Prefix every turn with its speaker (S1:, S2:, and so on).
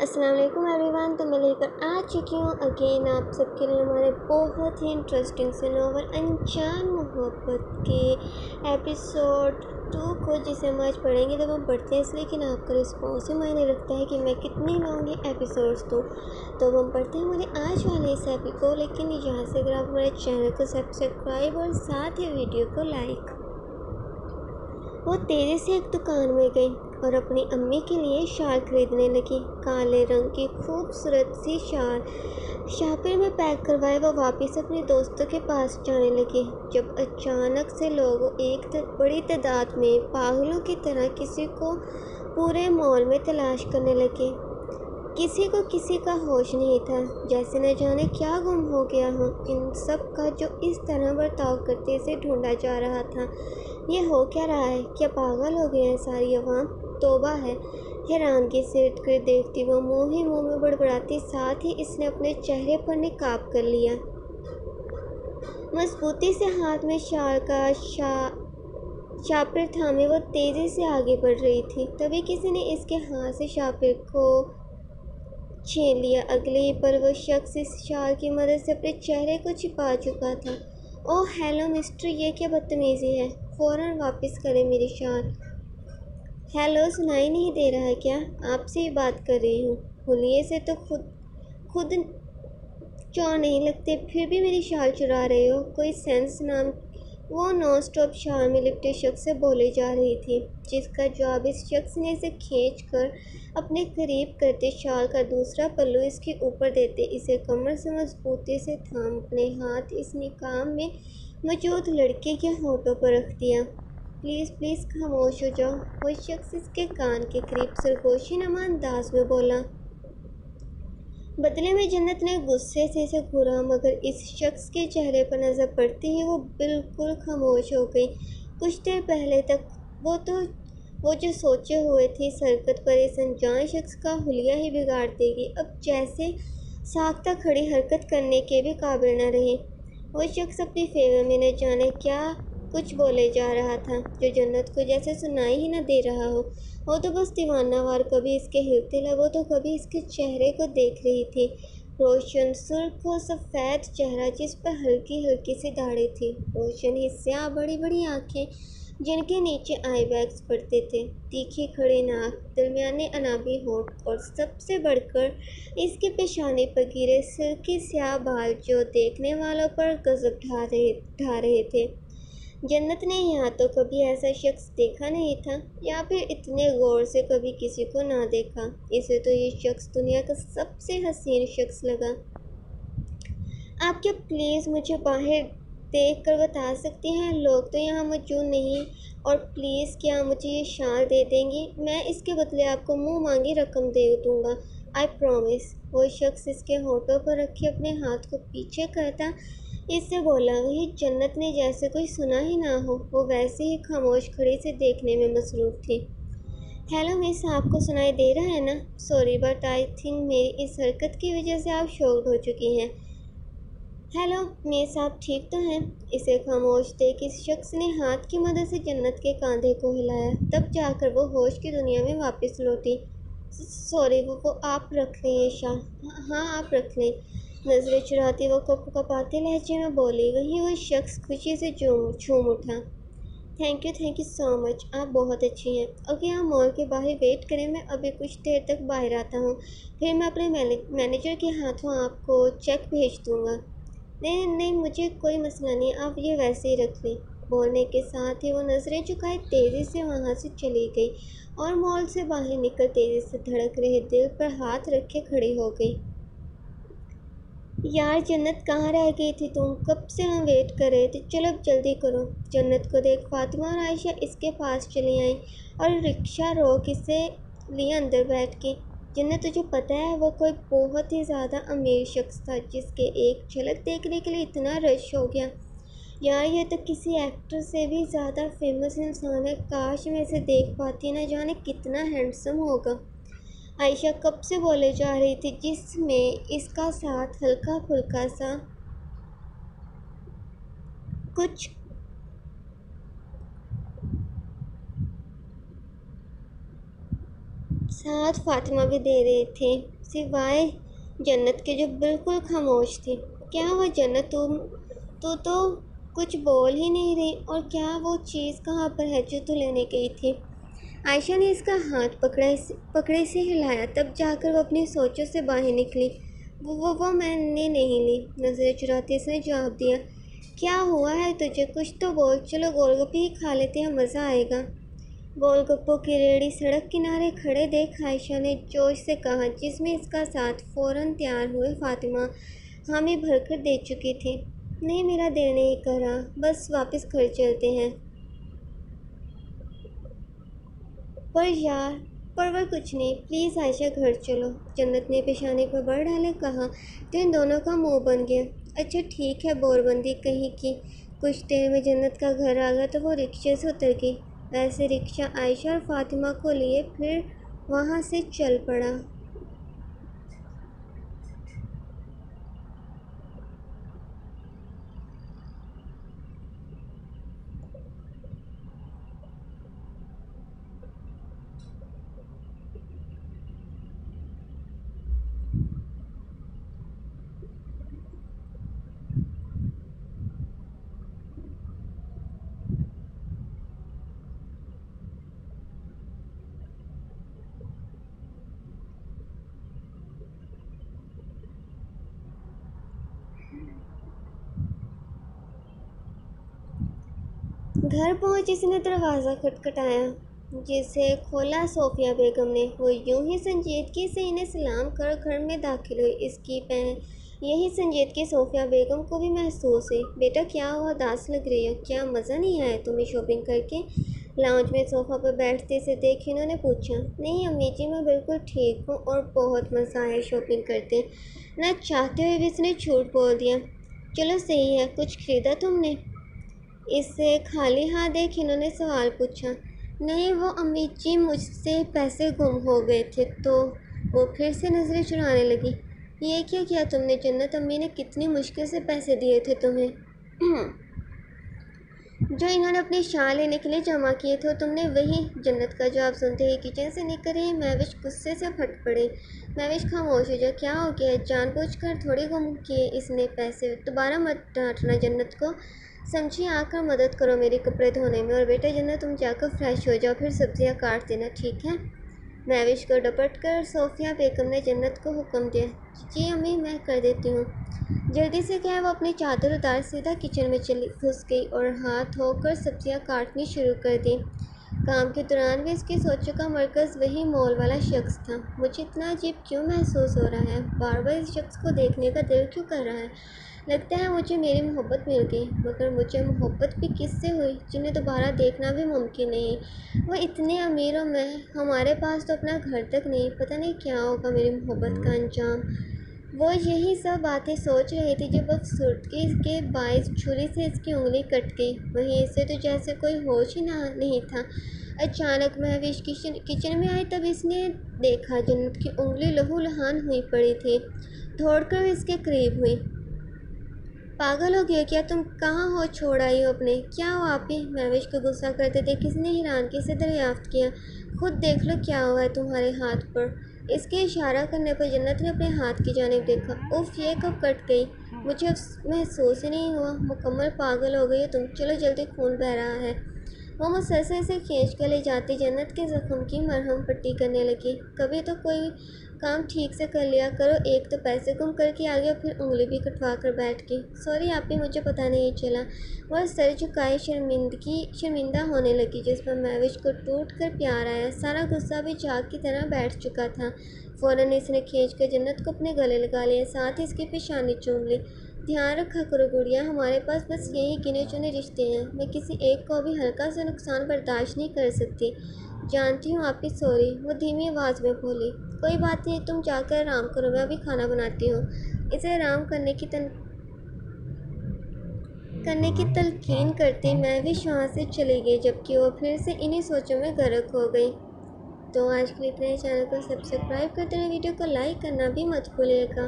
S1: السلام علیکم every one, تو میں لے کر آ چکی ہوں اگین آپ سب کے لیے ہمارے بہت ہی انٹرسٹنگ سے ناول انجان محبت کے ایپیسوڈ 2 کو، جسے ہم آج پڑھیں گے۔ جب ہم پڑھتے ہیں اس لیے کہ آپ کا رسپانس ہی معنی رکھتا ہے کہ میں کتنے لوں گی ایپیسوڈس تو ہم پڑھتے ہیں ہمارے آج والے اس ایپی کو۔ لیکن یہاں سے اگر آپ ہمارے چینل کو سبسکرائب اور ساتھ ہی ویڈیو کو لائک۔ وہ تیزی سے ایک دکان میں گئی اور اپنی امی کے لیے شال خریدنے لگی۔ کالے رنگ کی خوبصورت سی شال شاپر میں پیک کروائے وہ واپس اپنے دوستوں کے پاس جانے لگی، جب اچانک سے لوگ ایک بڑی تعداد میں پاگلوں کی طرح کسی کو پورے مال میں تلاش کرنے لگے۔ کسی کو کسی کا ہوش نہیں تھا، جیسے نہ جانے کیا گم ہو گیا ہو۔ ان سب کا جو اس طرح برتاؤ کرتے اسے ڈھونڈا جا رہا تھا۔ یہ ہو کیا رہا ہے؟ کیا پاگل ہو گئے ہیں ساری عوام؟ توبہ ہے! حیرانگی سے ارد گرد دیکھتی وہ منہ میں بڑبڑاتی، ساتھ ہی اس نے اپنے چہرے پر نقاب کر لیا۔ مضبوطی سے ہاتھ میں شال کا شاپر تھامے وہ تیزی سے آگے بڑھ رہی تھی۔ تبھی کسی نے اس کے ہاتھ سے شاپر کو چھین لیا۔ اگلے ہی پل وہ شخص اس شال کی مدد سے اپنے چہرے کو چھپا چکا تھا۔ اوہ ہیلو مسٹر، یہ کیا بدتمیزی ہے؟ فوراً واپس کریں میری شال۔ ہیلو، سنائی نہیں دے رہا کیا؟ آپ سے ہی بات کر رہی ہوں۔ حلیے سے تو خود چور نہیں لگتے، پھر بھی میری شال چرا رہے ہو؟ کوئی سینس نام؟ وہ نان اسٹاپ شال میں لپٹے شخص سے بولے جا رہی تھی، جس کا جواب اس شخص نے اسے کھینچ کر اپنے قریب کرتے، شال کا دوسرا پلو اس کے اوپر دیتے، اسے کمر سے مضبوطی سے تھام اپنے ہاتھ اس نکاب میں موجود لڑکے کے ہونٹوں پر رکھ دیا۔ پلیز پلیز خاموش ہو جاؤ، وہ شخص اس کے کان کے قریب سرگوشی نما انداز میں بولا۔ بدلے میں جنت نے غصے سے اسے گھورا، مگر اس شخص کے چہرے پر نظر پڑتے ہی وہ بالکل خاموش ہو گئی۔ کچھ دیر پہلے تک وہ جو سوچے ہوئے تھی اس حرکت پر اس انجان شخص کا حلیہ ہی بگاڑ دے گی، اب جیسے ساختہ کھڑی حرکت کرنے کے بھی قابل نہ رہی۔ وہ شخص اپنی فیور میں نہ جانے کیا کچھ بولے جا رہا تھا، جو جنت کو جیسے سنائی ہی نہ دے رہا ہو۔ وہ تو بس دیوانہ وار کبھی اس کے ہلتے لبوں تو کبھی اس کے چہرے کو دیکھ رہی تھی، روشن سرخ و سفید چہرہ جس پر ہلکی ہلکی سی داڑھی تھی، روشن ہی سیاہ بڑی بڑی آنکھیں جن کے نیچے آئی بیگز پڑتے تھے، تیکھی کھڑی ناک، درمیانے انابی ہونٹ اور سب سے بڑھ کر اس کے پیشانی پر گرے سلکی سیاہ بال جو دیکھنے والوں پر غضب ڈھا رہے تھے۔ جنت نے یا تو کبھی ایسا شخص دیکھا نہیں تھا یا پھر اتنے غور سے کبھی کسی کو نہ دیکھا۔ اسے تو یہ شخص دنیا کا سب سے حسین شخص لگا۔ آپ کیا پلیز مجھے باہر دیکھ کر بتا سکتی ہیں؟ لوگ تو یہاں موجود نہیں، اور پلیز کیا مجھے یہ شال دے دیں گی؟ میں اس کے بدلے آپ کو منہ مانگی رقم دے دوں گا، آئی پرومس۔ وہ شخص اس کے ہونٹوں پر رکھے اپنے ہاتھ کو پیچھے کرتا اس سے بولا۔ وہی جنت نے جیسے کوئی سنا ہی نہ ہو، وہ ویسے ہی خاموش کھڑی سے دیکھنے میں مصروف تھی۔ ہیلو مس، آپ کو سنائی دے رہا ہے نا؟ سوری بٹ آئی تھنک میری اس حرکت کی وجہ سے آپ شاکڈ ہو چکی ہیں۔ ہیلو مس، آپ ٹھیک تو ہیں؟ اسے خاموش دیکھ اس شخص نے ہاتھ کی مدد سے جنت کے کاندھے کو ہلایا، تب جا کر وہ ہوش کی دنیا میں واپس لوٹی۔ سوری، وہ آپ رکھ لیں یہ شال۔ ہاں آپ رکھ لیں، نظریں چراتی وہ کپکپاتے لہجے میں بولی۔ وہیں وہ شخص خوشی سے جھوم اٹھا۔ تھینک یو سو مچ، آپ بہت اچھی ہیں۔ اوکے، آپ مال کے باہر ویٹ کریں، میں ابھی کچھ دیر تک باہر آتا ہوں، پھر میں اپنے مینیجر کے ہاتھوں آپ کو چیک بھیج دوں گا۔ نہیں، مجھے کوئی مسئلہ نہیں، آپ یہ ویسے ہی رکھ لیں۔ بولنے کے ساتھ ہی وہ نظریں جھکائے تیزی سے وہاں سے چلی گئی اور مال سے باہر نکل تیزی سے دھڑک رہے دل پر ہاتھ رکھے کھڑی ہو گئی۔ یار جنت، کہاں رہ گئی تھی تم؟ کب سے ہم ویٹ کر رہے تھے، چلو اب جلدی کرو۔ جنت کو دیکھ فاطمہ اور عائشہ اس کے پاس چلی آئیں اور رکشہ روک اسے لیے اندر بیٹھ گئیں۔ جنت، تجھے پتہ ہے وہ کوئی بہت ہی زیادہ امیر شخص تھا جس کے ایک جھلک دیکھنے کے لیے اتنا رش ہو گیا۔ یار یہ تو کسی ایکٹر سے بھی زیادہ فیمس انسان ہے، کاش میں اسے دیکھ پاتی، نہ جانے کتنا ہینڈسم ہوگا۔ عائشہ کب سے بولے جا رہی تھی، جس میں اس کا ساتھ ہلکا پھلکا سا کچھ ساتھ فاطمہ بھی دے رہے تھے۔ سوائے جنت کے جو بالکل خاموش تھی۔ کیا ہوا جنت، تو کچھ بول ہی نہیں رہی، اور کیا وہ چیز کہاں پر ہے جو تو لینے گئی تھی؟ عائشہ نے اس کا ہاتھ پکڑے سے ہلایا، تب جا کر وہ اپنی سوچوں سے باہر نکلی۔ وہ میں نے نہیں لی، نظریں چراتے اس نے جواب دیا۔ کیا ہوا ہے تجھے؟ کچھ تو بول، چلو گول گپے ہی کھا لیتے ہیں، مزہ آئے گا۔ گول گپوں کی ریہڑی سڑک کنارے کھڑے دیکھ عائشہ نے جوش سے کہا، جس میں اس کا ساتھ فوراً تیار ہوئے فاطمہ حامی بھر کر دے چکی تھی۔ نہیں، میرا دل نہیں کر رہا، بس واپس گھر چلتے ہیں۔ پر یار، پرور کچھ نہیں، پلیز عائشہ گھر چلو۔ جنت نے پیشانی پر بر ڈالے کہا تو ان دونوں کا منہ بن گیا۔ اچھا ٹھیک ہے، بور بندی کہیں کی۔ کچھ دیر میں جنت کا گھر آ گیا تو وہ رکشے سے اتر گئی۔ ویسے رکشہ عائشہ اور فاطمہ کو لیے پھر وہاں سے چل پڑا۔ گھر پہنچ اس نے دروازہ کھٹکھٹایا، جسے کھولا صوفیہ بیگم نے۔ وہ یوں ہی سنجیدگی سے انہیں سلام کر گھر میں داخل ہوئی۔ اس کی یہی سنجیدگی صوفیہ بیگم کو بھی محسوس ہوئی۔ بیٹا کیا ہوا، اداس لگ رہی ہو؟ کیا مزہ نہیں آیا تمہیں شاپنگ کر کے؟ لاؤنج میں صوفہ پر بیٹھتے سے دیکھ انہوں نے پوچھا۔ نہیں امی جی، میں بالکل ٹھیک ہوں، اور بہت مزہ آیا شاپنگ کرتے۔ نہ چاہتے ہوئے بھی اس نے جھوٹ بول دیا۔ چلو صحیح ہے، کچھ خریدا تم نے؟ اسے خالی ہاتھ دیکھ انہوں نے سوال پوچھا۔ نہیں، وہ امی جی مجھ سے پیسے گم ہو گئے تھے تو۔ وہ پھر سے نظریں چرانے لگی۔ یہ کیا کیا تم نے جنت؟ امی نے کتنی مشکل سے پیسے دیے تھے تمہیں، جو انہوں نے اپنی شال لینے کے لیے جمع کیے تھے، تم نے وہی؟ جنت کا جواب سنتے ہی کچن سے نکل رہی مہوش غصے سے پھٹ پڑی۔ مہوش خاموش ہو جا، کیا ہو گیا ہے؟ جان بوجھ کر تھوڑی گم کیے اس نے پیسے۔ دوبارہ مت ڈانٹنا جنت کو، سمجھی؟ آ کر مدد کرو میری کپڑے دھونے میں، اور بیٹا جنت تم جا کر فریش ہو جاؤ، پھر سبزیاں کاٹ دینا، ٹھیک ہے؟ مہوش کو ڈپٹ کر صوفیہ بیگم نے جنت کو حکم دیا۔ جی امی، میں کر دیتی ہوں۔ جلدی سے کہہ وہ اپنی چادر اتار سیدھا کچن میں گھس گئی اور ہاتھ دھو کر سبزیاں کاٹنی شروع کر دی۔ کام کے دوران بھی اس کی سوچوں کا مرکز وہی مول والا شخص تھا۔ مجھے اتنا عجیب کیوں محسوس ہو رہا ہے؟ بار بار اس شخص کو دیکھنے کا دل کیوں کر رہا ہے؟ لگتا ہے مجھے میری محبت مل گئی، مگر مجھے محبت بھی کس سے ہوئی جنہیں دوبارہ دیکھنا بھی ممکن نہیں؟ وہ اتنے امیر، اور میں، ہمارے پاس تو اپنا گھر تک نہیں، پتہ نہیں کیا ہوگا میری محبت کا انجام۔ وہ یہی سب باتیں سوچ رہی تھی جب افسردگی کے باعث چھری سے اس کی انگلی کٹ گئی۔ وہیں اسے تو جیسے کوئی ہوش ہی نہیں تھا۔ اچانک مہوش کچن میں آئی، تب اس نے دیکھا جنت کی انگلی لہو لہان ہوئی پڑی تھی۔ دوڑ کر اس کے قریب ہوئی۔ پاگل ہو گئی ہو کیا تم؟ کہاں ہو چھوڑ آئی ہو اپنے؟ کیا ہو آپی؟ مہوش کو غصہ کرتے دیکھ اس نے حیرانگی سے دریافت کیا۔ خود دیکھ لو کیا ہوا ہے تمہارے ہاتھ پر۔ اس کے اشارہ کرنے پر جنت نے اپنے ہاتھ کی جانب دیکھا۔ اف، یہ کب کٹ گئی؟ مجھے محسوس ہی نہیں ہوا۔ مکمل پاگل ہو گئی ہو تم، چلو جلدی، خون بہہ رہا ہے۔ وہ مسلسل سے کھینچ کر لے جاتی جنت کے زخم کی مرہم پٹی کرنے لگی۔ کبھی تو کوئی کام ٹھیک سے کر لیا کرو، ایک تو پیسے گم کر کے آ گئی اور پھر انگلی بھی کٹوا کر بیٹھ گئی۔ سوری آپی، مجھے پتہ نہیں چلا۔ وہ سر جھکائے شرمندہ ہونے لگی، جس پر مہوش کو ٹوٹ کر پیار آیا۔ سارا غصہ بھی جھاگ کی طرح بیٹھ چکا تھا۔ فوراً اس نے کھینچ کر جنت کو اپنے گلے لگا لیا، ساتھ ہی اس کی پیشانی چوم لی۔ دھیان رکھا کرو گڑیا، ہمارے پاس بس یہی گنے چنے رشتے ہیں، میں کسی ایک کو بھی ہلکا سا نقصان برداشت نہیں کر سکتی۔ جانتی ہوں آپی، سوری، وہ دھیمی آواز میں بولی۔ کوئی بات نہیں، تم جا کر آرام کرو، میں ابھی کھانا بناتی ہوں۔ اسے آرام کرنے کی تلقین کرتی مہوش وہاں سے چلی گئی، جبکہ وہ پھر سے انہی سوچوں میں غرق ہو گئی۔ تو آج کے لیے اتنے، چینل کو سبسکرائب کرتے رہے، ویڈیو کو لائک کرنا بھی مت بھولیے گا۔